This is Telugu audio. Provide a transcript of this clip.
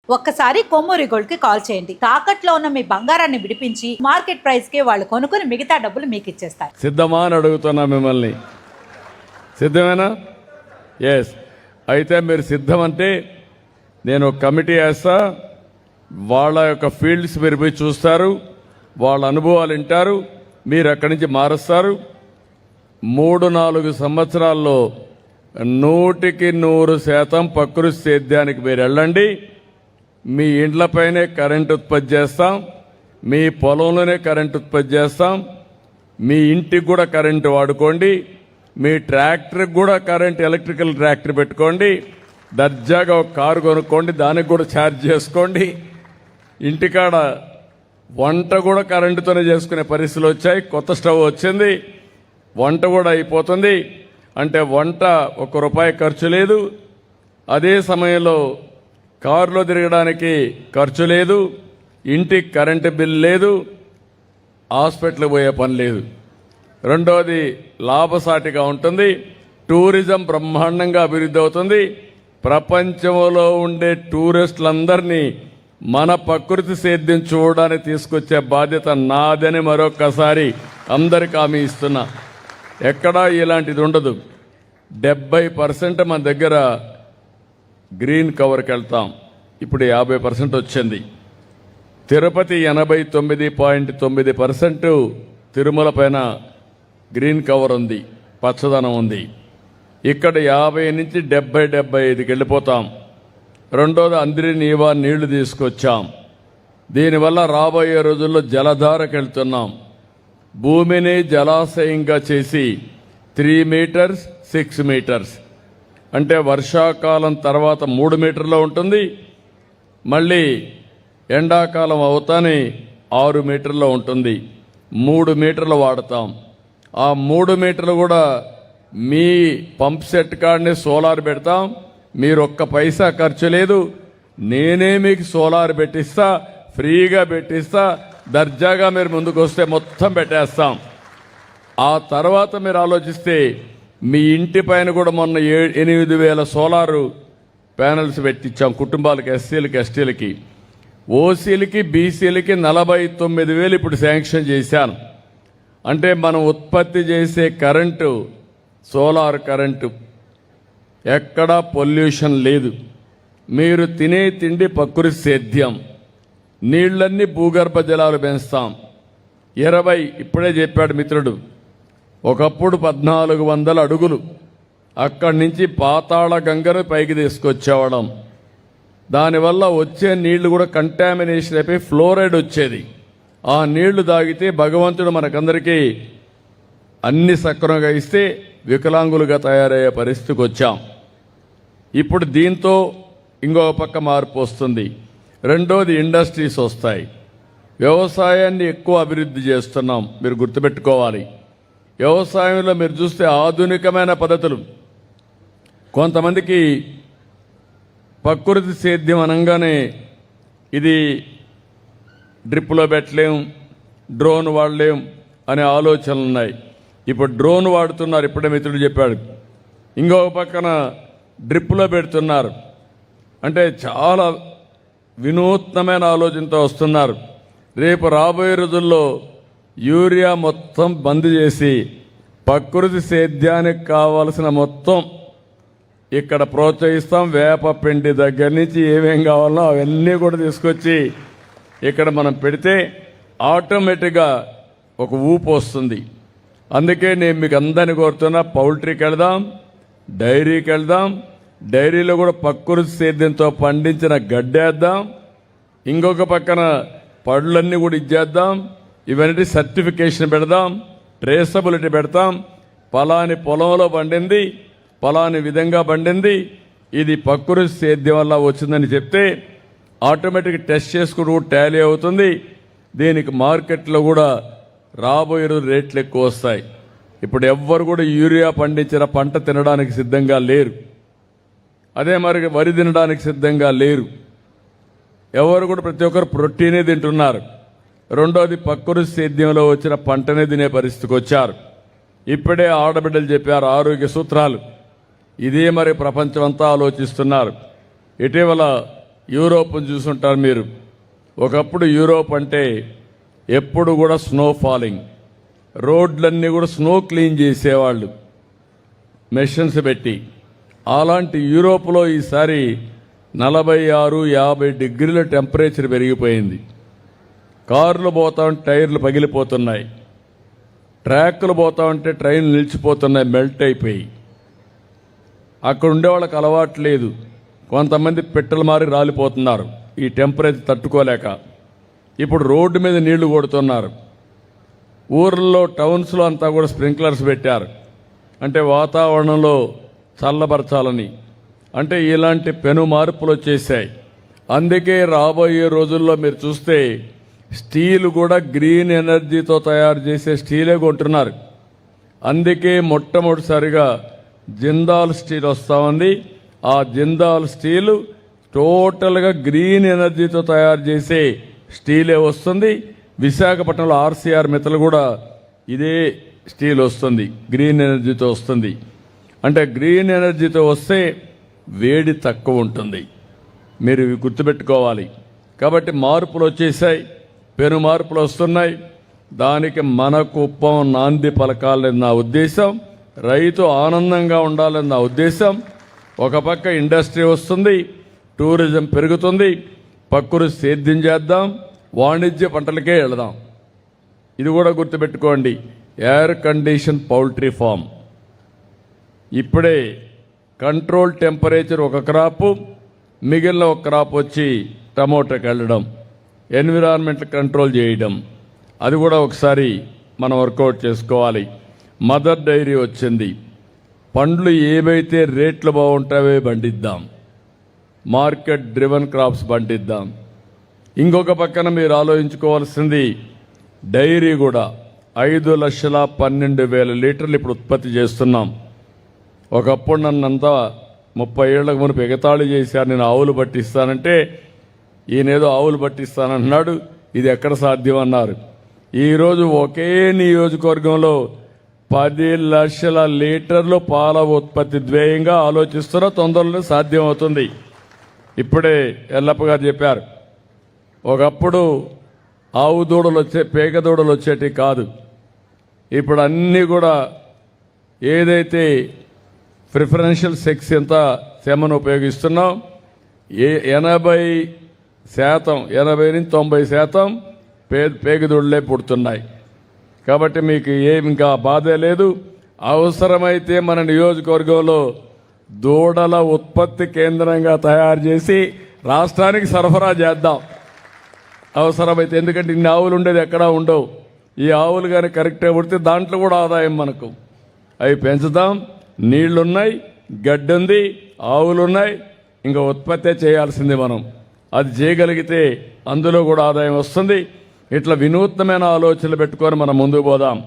ఒక్కసారి కొమ్మూరి గోల్డ్ కి కాల్ చేయండి. తాకట్లో ఉన్న మీ బంగారాన్ని విడిపించి మార్కెట్ ప్రైస్ కి వాళ్ళు కొనుక్కుని మిగతా డబ్బులు మీకు ఇచ్చేస్తారు. సిద్ధమా అని అడుగుతున్నా మిమ్మల్ని. సిద్ధమేనా? ఎస్. అయితే మీరు సిద్ధమంటే నేను కమిటీ వేస్తా. వాళ్ళ యొక్క ఫీల్డ్స్ మీరు పోయి చూస్తారు, వాళ్ళ అనుభవాలు వింటారు, మీరు అక్కడి నుంచి మారుస్తారు. 3-4 సంవత్సరాల్లో 100% ప్రకృతి సేద్యానికి మీరు వెళ్ళండి. మీ ఇండ్లపైనే కరెంట్ ఉత్పత్తి చేస్తాం, మీ పొలంలోనే కరెంట్ ఉత్పత్తి చేస్తాం, మీ ఇంటికి కూడా కరెంటు వాడుకోండి, మీ ట్రాక్టర్కి కూడా కరెంట్ ఎలక్ట్రికల్ ట్రాక్టర్ పెట్టుకోండి, దర్జాగా ఒక కారు కొనుక్కోండి, దానికి కూడా ఛార్జ్ చేసుకోండి. ఇంటికాడ వంట కూడా కరెంటుతోనే చేసుకునే పరిస్థితులు వచ్చాయి. కొత్త స్టవ్ వచ్చింది, వంట కూడా అయిపోతుంది. అంటే వంట ₹1 ఖర్చు లేదు. అదే సమయంలో కారులో తిరగడానికి ఖర్చు లేదు, ఇంటికి కరెంటు బిల్ లేదు, హాస్పిటల్కి పోయే పని లేదు. రెండవది లాభసాటిగా ఉంటుంది. టూరిజం బ్రహ్మాండంగా అభివృద్ధి అవుతుంది. ప్రపంచంలో ఉండే టూరిస్టులందరినీ మన ప్రకృతి సేద్యం చూడడానికి తీసుకొచ్చే బాధ్యత నాదని మరొక్కసారి అందరికి హామీ ఇస్తున్నా. ఎక్కడా ఇలాంటిది ఉండదు. 70% మన దగ్గర గ్రీన్ కవర్కి వెళ్తాం. ఇప్పుడు 50% వచ్చింది. తిరుపతి 89.9% తిరుమల పైన గ్రీన్ కవర్ ఉంది, పచ్చదనం ఉంది. ఇక్కడ 50 నుంచి 70-75కి వెళ్ళిపోతాం. రెండోది అందరి నీవా నీళ్లు తీసుకొచ్చాం. దీనివల్ల రాబోయే రోజుల్లో జలధారకు వెళ్తున్నాం. భూమిని జలాశయంగా చేసి 3 మీటర్స్ 6 మీటర్స్ అంటే వర్షాకాలం తర్వాత 3 మీటర్లో ఉంటుంది, మళ్ళీ ఎండాకాలం అవుతానే 6 మీటర్లో ఉంటుంది. 3 మీటర్లు వాడతాం. ఆ 3 మీటర్లు కూడా మీ పంప్ సెట్ కాడనే సోలార్ పెడతాం. మీరు ₹1 ఖర్చు లేదు. నేనే మీకు సోలార్ పెట్టిస్తా, ఫ్రీగా పెట్టిస్తా. దర్జాగా మీరు ముందుకు వస్తే మొత్తం పెట్టేస్తాం. ఆ తర్వాత మీరు ఆలోచిస్తే మీ ఇంటి పైన కూడా మొన్న 8,000 సోలారు ప్యానల్స్ పెట్టించాం కుటుంబాలకు, ఎస్సీలకి, ఎస్టీలకి. ఓసీలకి, బీసీలకి 49,000 ఇప్పుడు శాంక్షన్ చేశాను. అంటే మనం ఉత్పత్తి చేసే కరెంటు సోలార్ కరెంటు, ఎక్కడా పొల్యూషన్ లేదు. మీరు తినే తిండి ప్రకృతి సేద్యం, నీళ్లన్నీ భూగర్భ జలాలు పెంచుతాం. 20 ఇప్పుడే చెప్పాడు మిత్రుడు, ఒకప్పుడు 1400 అడుగులు, అక్కడి నుంచి పాతాళ గంగను పైకి తీసుకొచ్చేవడం. దానివల్ల వచ్చే నీళ్లు కూడా కంటామినేషన్ అయిపోయి ఫ్లోరైడ్ వచ్చేది. ఆ నీళ్లు తాగితే భగవంతుడు మనకందరికీ అన్ని సక్రమంగా ఇస్తే వికలాంగులుగా తయారయ్యే పరిస్థితికి వచ్చాం. ఇప్పుడు దీంతో ఇంకో పక్క మార్పు వస్తుంది. రెండోది ఇండస్ట్రీస్ వస్తాయి. వ్యవసాయాన్ని ఎక్కువ అభివృద్ధి చేస్తున్నాం. మీరు గుర్తుపెట్టుకోవాలి, వ్యవసాయంలో మీరు చూస్తే ఆధునికమైన పద్ధతులు. కొంతమందికి ప్రకృతి సేద్యం అనగానే ఇది డ్రిప్లో పెట్టలేం, డ్రోన్ వాడలేం అనే ఆలోచనలు ఉన్నాయి. ఇప్పుడు డ్రోన్ వాడుతున్నారు, ఇప్పుడే మిత్రుడు చెప్పాడు. ఇంకొక పక్కన డ్రిప్లో పెడుతున్నారు. అంటే చాలా వినూత్నమైన ఆలోచనతో వస్తున్నారు. రేపు రాబోయే రోజుల్లో యూరియా మొత్తం బంద్ చేసి ప్రకృతి సేద్యానికి కావాల్సిన మొత్తం ఇక్కడ ప్రోత్సహిస్తాం. వేప పిండి దగ్గర నుంచి ఏమేం కావాలో అవన్నీ కూడా తీసుకొచ్చి ఇక్కడ మనం పెడితే ఆటోమేటిక్గా ఒక ఊపు వస్తుంది. అందుకే నేను మీకు అందరినీ కోరుతున్నా, పౌల్ట్రీకి వెళ్దాం, డైరీకి వెళ్దాం. డైరీలో కూడా ప్రకృతి సేద్యంతో పండించిన గడ్డేద్దాం. ఇంకొక పక్కన పళ్ళన్నీ కూడా ఇచ్చేద్దాం. ఇవన్నీ సర్టిఫికేషన్ పెడదాం, ట్రేసబిలిటీ పెడతాం. పలాని పొలంలో పండింది, పలాని విధంగా పండింది, ఇది ప్రకృతి సేద్యం వల్ల వచ్చిందని చెప్తే ఆటోమేటిక్ టెస్ట్ చేసుకుంటూ టాలీ అవుతుంది. దీనికి మార్కెట్లో కూడా రాబోయే రోజు రేట్లు ఎక్కువ వస్తాయి. ఇప్పుడు ఎవ్వరు కూడా యూరియా పండించిన పంట తినడానికి సిద్ధంగా లేరు. అదే మరి వరి తినడానికి సిద్ధంగా లేరు. ఎవరు కూడా ప్రతి ఒక్కరు ప్రోటీనే తింటున్నారు. రెండోది ప్రకృతి సేద్యంలో వచ్చిన పంటనే తినే పరిస్థితికి వచ్చారు. ఇప్పుడే ఆడబిడ్డలు చెప్పారు ఆరోగ్య సూత్రాలు. ఇదే మరి ప్రపంచమంతా ఆలోచిస్తున్నారు. ఇటీవల యూరోప్ను చూసుంటారు మీరు. ఒకప్పుడు యూరోప్ అంటే ఎప్పుడు కూడా స్నో ఫాలింగ్, రోడ్లన్నీ కూడా స్నో క్లీన్ చేసేవాళ్ళు మెషిన్స్ పెట్టి. అలాంటి యూరోప్లో ఈసారి 46-50 డిగ్రీల టెంపరేచర్ పెరిగిపోయింది. కార్లు పోతా ఉంటే టైర్లు పగిలిపోతున్నాయి, ట్రాక్లు పోతా ఉంటే ట్రైన్లు నిలిచిపోతున్నాయి, మెల్ట్ అయిపోయి. అక్కడ ఉండే వాళ్ళకి అలవాటు లేదు, కొంతమంది పెట్టెలు మారి రాలిపోతున్నారు ఈ టెంపరేచర్ తట్టుకోలేక. ఇప్పుడు రోడ్డు మీద నీళ్లు కొడుతున్నారు. ఊర్లలో టౌన్స్లో అంతా కూడా స్ప్రింక్లర్స్ పెట్టారు, అంటే వాతావరణంలో చల్లబరచాలని. అంటే ఇలాంటి పెను మార్పులు వచ్చేసాయి. అందుకే రాబోయే రోజుల్లో మీరు చూస్తే స్టీల్ కూడా గ్రీన్ ఎనర్జీతో తయారు చేసే స్టీలే కొంటున్నారు. అందుకే మొట్టమొదటిసారిగా జిందాల్ స్టీల్ వస్తూ ఉంది. ఆ జిందాల్ స్టీల్ టోటల్గా గ్రీన్ ఎనర్జీతో తయారు చేసే స్టీలే వస్తుంది. విశాఖపట్నంలో ఆర్సీఆర్ మిత్తలు కూడా ఇదే స్టీల్ వస్తుంది, గ్రీన్ ఎనర్జీతో వస్తుంది. అంటే గ్రీన్ ఎనర్జీతో వస్తే వేడి తక్కువ ఉంటుంది, మీరు ఇవి గుర్తుపెట్టుకోవాలి. కాబట్టి మార్పులు వచ్చేసాయి, పెను మార్పులు వస్తున్నాయి. దానికి మన కుప్పం నాంది పలకాలని నా ఉద్దేశం, రైతు ఆనందంగా ఉండాలని నా ఉద్దేశం. ఒక పక్క ఇండస్ట్రీ వస్తుంది, టూరిజం పెరుగుతుంది, ప్రకృతి సేద్యం చేద్దాం, వాణిజ్య పంటలకే వెళదాం. ఇది కూడా గుర్తుపెట్టుకోండి. ఎయిర్ కండిషన్ పౌల్ట్రీ ఫామ్, ఇప్పుడే కంట్రోల్ టెంపరేచర్ ఒక క్రాపు, మిగిలిన ఒక క్రాప్ వచ్చి టమోటాకి వెళ్ళడం, ఎన్విరాన్మెంట్ కంట్రోల్ చేయడం, అది కూడా ఒకసారి మనం వర్కౌట్ చేసుకోవాలి. మదర్ డైరీ వచ్చింది, పండ్లు ఏవైతే రేట్లు బాగుంటావో పండిద్దాం, మార్కెట్ డ్రివెన్ క్రాప్స్ పండిద్దాం. ఇంకొక పక్కన మీరు ఆలోచించుకోవాల్సింది డైరీ కూడా 5,12,000 లీటర్లు ఇప్పుడు ఉత్పత్తి చేస్తున్నాం. ఒకప్పుడు నన్నంతా 30 ఏళ్లకు మునుపు ఎగతాళి చేశారు, నేను ఆవులు పట్టిస్తానంటే. ఈయనేదో ఆవులు పట్టిస్తానంటున్నాడు, ఇది ఎక్కడ సాధ్యం అన్నారు. ఈరోజు ఒకే నియోజకవర్గంలో 10 లక్షల లీటర్లు పాల ఉత్పత్తి ధ్యేయంగా ఆలోచిస్తున్న, తొందరలో సాధ్యం అవుతుంది. ఇప్పుడే ఎల్లప్ప గారు చెప్పారు, ఒకప్పుడు ఆవు దూడలు పేగ దూడలు వచ్చేటి కాదు, ఇప్పుడు అన్నీ కూడా ఏదైతే ప్రిఫరెన్షియల్ సెక్స్ ఎంత సెమను ఉపయోగిస్తున్నాం, 80% 80-90% పేగదూడలే పుడుతున్నాయి. కాబట్టి మీకు ఇంకా బాధే లేదు. అవసరమైతే మన నియోజకవర్గంలో దూడల ఉత్పత్తి కేంద్రంగా తయారు చేసి రాష్ట్రానికి సరఫరా చేద్దాం అవసరమైతే. ఎందుకంటే ఇన్ని ఆవులు ఉండేది ఎక్కడా ఉండవు. ఈ ఆవులు కానీ కరెక్ట్గా పుడితే దాంట్లో కూడా ఆదాయం మనకు. అవి పెంచుదాం, నీళ్లున్నాయి, గడ్డి ఉంది, ఆవులున్నాయి, ఇంకా ఉత్పత్తే చేయాల్సింది మనం. అది చేయగలిగితే అందులో కూడా ఆదాయం వస్తుంది. ఇట్లా వినూత్నమైన ఆలోచనలు పెట్టుకొని మనం ముందుకు పోదాం.